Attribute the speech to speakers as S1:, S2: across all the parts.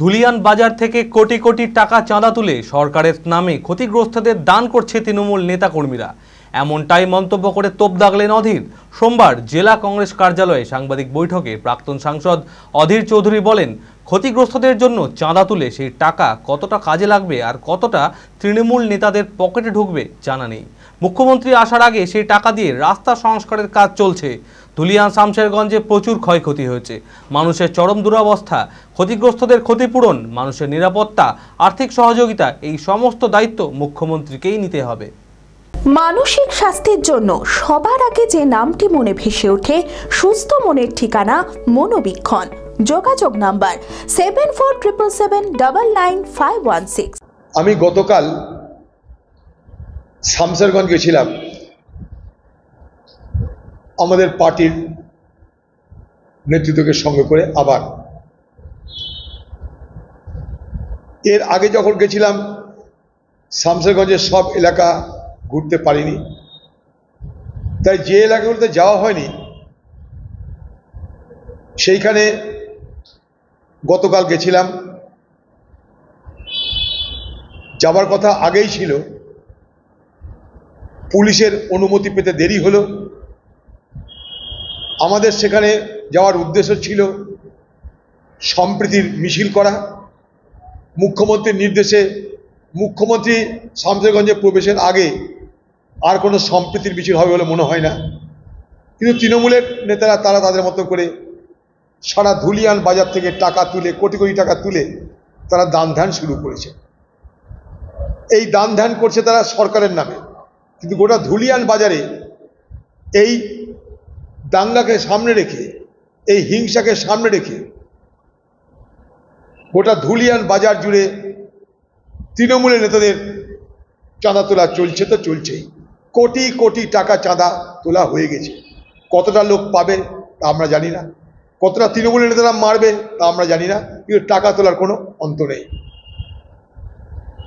S1: ধুলিয়ান বাজার থেকে কোটি কোটি টাকা চাঁদা তুলে সরকারের নামে ক্ষতিগ্রস্তদের দান করছে তৃণমূল নেতাকর্মীরা। এমনটাই মন্তব্য করে তোপ দাগলেন অধীর। সোমবার জেলা কংগ্রেস কার্যালয়ে সাংবাদিক বৈঠকে প্রাক্তন সাংসদ অধীর চৌধুরী বলেন, ক্ষতিগ্রস্তদের জন্য চাঁদা তুলে সেই টাকা কতটা কাজে লাগবে আর কতটা তৃণমূল নেতাদের পকেটে ঢুকবে জানা নেই। মুখ্যমন্ত্রী আসার আগে সেই টাকা দিয়ে রাস্তা সংস্কারের কাজ চলছে। ধুলিয়ান শামশেরগঞ্জে প্রচুর ক্ষয়ক্ষতি হয়েছে, মানুষের চরম দুরবস্থা, ক্ষতিগ্রস্তদের ক্ষতিপূরণ, মানুষের নিরাপত্তা, আর্থিক সহযোগিতা, এই সমস্ত দায়িত্ব মুখ্যমন্ত্রীকেই নিতে হবে।
S2: মানসিক স্বাস্থ্যের জন্য সবার আগে যে নামটি মনে ভেসে ওঠে, সুস্থ মনের ঠিকানা মনোবীক্ষণ। যোগাযোগ নাম্বার 7477799516।
S3: আমি গতকাল শামশেরগঞ্জ গেছিলাম আমাদের পার্টির নেতৃত্বকে সঙ্গে করে। আবার এর আগে যখন গেছিলাম শামশেরগঞ্জের সব এলাকা ঘুরতে পারিনি, তাই যে এলাকাগুলোতে যাওয়া হয়নি সেইখানে গতকাল গেছিলাম। যাবার কথা আগেই ছিল, পুলিশের অনুমতি পেতে দেরি হলো। আমাদের সেখানে যাওয়ার উদ্দেশ্য ছিল সম্প্রীতির মিছিল করা। মুখ্যমন্ত্রীর নির্দেশে মুখ্যমন্ত্রী শামশেরগঞ্জে প্রবেশের আগে আর কোনো সম্প্রীতির মিছিল হবে বলে মনে হয় না, কিন্তু তৃণমূলের নেতারা তারা তাদের মতো করে সারা ধুলিয়ান বাজার থেকে টাকা তুলে, কোটি কোটি টাকা তুলে তারা দান ধ্যান শুরু করেছে। এই দান ধ্যান করছে তারা সরকারের নামে, কিন্তু গোটা ধুলিয়ান বাজারে এই দাঙ্গাকে সামনে রেখে, এই হিংসাকে সামনে রেখে গোটা ধুলিয়ান বাজার জুড়ে তৃণমূলের নেতাদের চাঁদা তোলা চলছে, তো চলছেই। কোটি কোটি টাকা চাঁদা তোলা হয়ে গেছে। কতটা লোক পাবে তা আমরা জানি না, কতটা তৃণমূলের নেতারা মারবে তা আমরা জানি না, কিন্তু টাকা তোলার কোনো অন্ত নেই।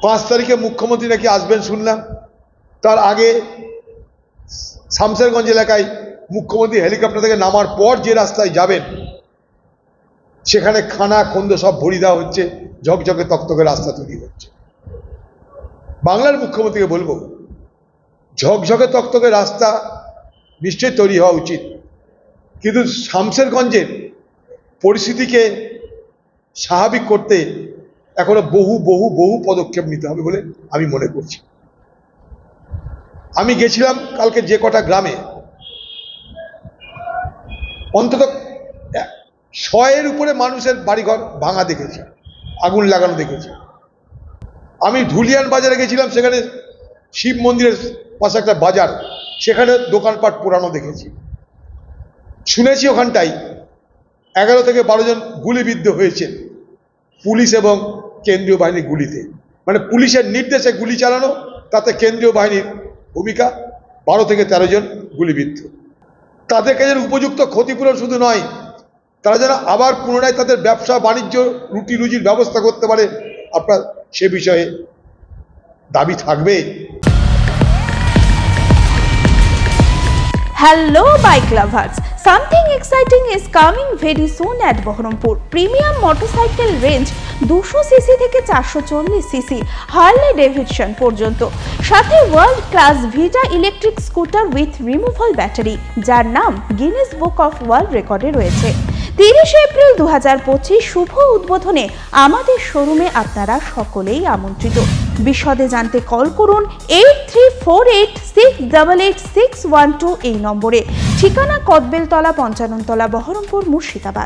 S3: 5 তারিখে মুখ্যমন্ত্রী নাকি আসবেন শুনলাম। তার আগে শামশেরগঞ্জ এলাকায় মুখ্যমন্ত্রী হেলিকপ্টার থেকে নামার পর যে রাস্তায় যাবেন সেখানে খানা খন্দ সব ভরি দেওয়া হচ্ছে, ঝকঝকে তকতকে রাস্তা তৈরি হচ্ছে। বাংলার মুখ্যমন্ত্রীকে বলবো, ঝকঝকে তকতকে রাস্তা নিশ্চয়ই তৈরি হওয়া উচিত, কিন্তু শামশেরগঞ্জের পরিস্থিতিকে স্বাভাবিক করতে এখনো বহু বহু বহু পদক্ষেপ নিতে হবে বলে আমি মনে করছি। আমি গেছিলাম কালকে যে কটা গ্রামে, অন্তত 100-এর উপরে মানুষের বাড়িঘর ভাঙা দেখেছি, আগুন লাগানো দেখেছি। আমি ধুলিয়ান বাজারে গেছিলাম, সেখানে শিব মন্দিরের পাশে একটা বাজার, সেখানে দোকানপাট পোড়ানো দেখেছি। শুনেছি ওখানটাই 11 থেকে 12 জন গুলিবিদ্ধ হয়েছে পুলিশ এবং কেন্দ্রীয় বাহিনীর গুলিতে। মানে পুলিশের নির্দেশে গুলি চালানো, তাতে কেন্দ্রীয় বাহিনীর ভূমিকা। 12 থেকে 13 জন গুলিবিদ্ধ। তাদের কাছে উপযুক্ত ক্ষতিপূরণ শুধু নয়, তারা যেন আবার পুনরায় তাদের ব্যবসা বাণিজ্য রুটি রুজির ব্যবস্থা করতে পারে, আপনার সে বিষয়ে দাবি থাকবে।
S2: Hello bike lovers, something exciting is coming very soon at Baharampur. Premium motorcycle range 200cc থেকে 440cc হার্লে ডেভিডসন পর্যন্ত, সাথে world class Vita electric scooter with removal battery, যার নাম গিনেস বুক অফ ওয়ার্ল্ড রেকর্ডে রয়েছে। 30 এপ্রিল 2025 শুভ উদ্বোধনে আমাদের শোরুমে আপনারা সকলেই আমন্ত্রিত। বিশদে জানতে কল করুন 8348688612 এই নম্বরে। ঠিকানা কদবেলতলা, পঞ্চাননতলা, বহরমপুর, মুর্শিদাবাদ।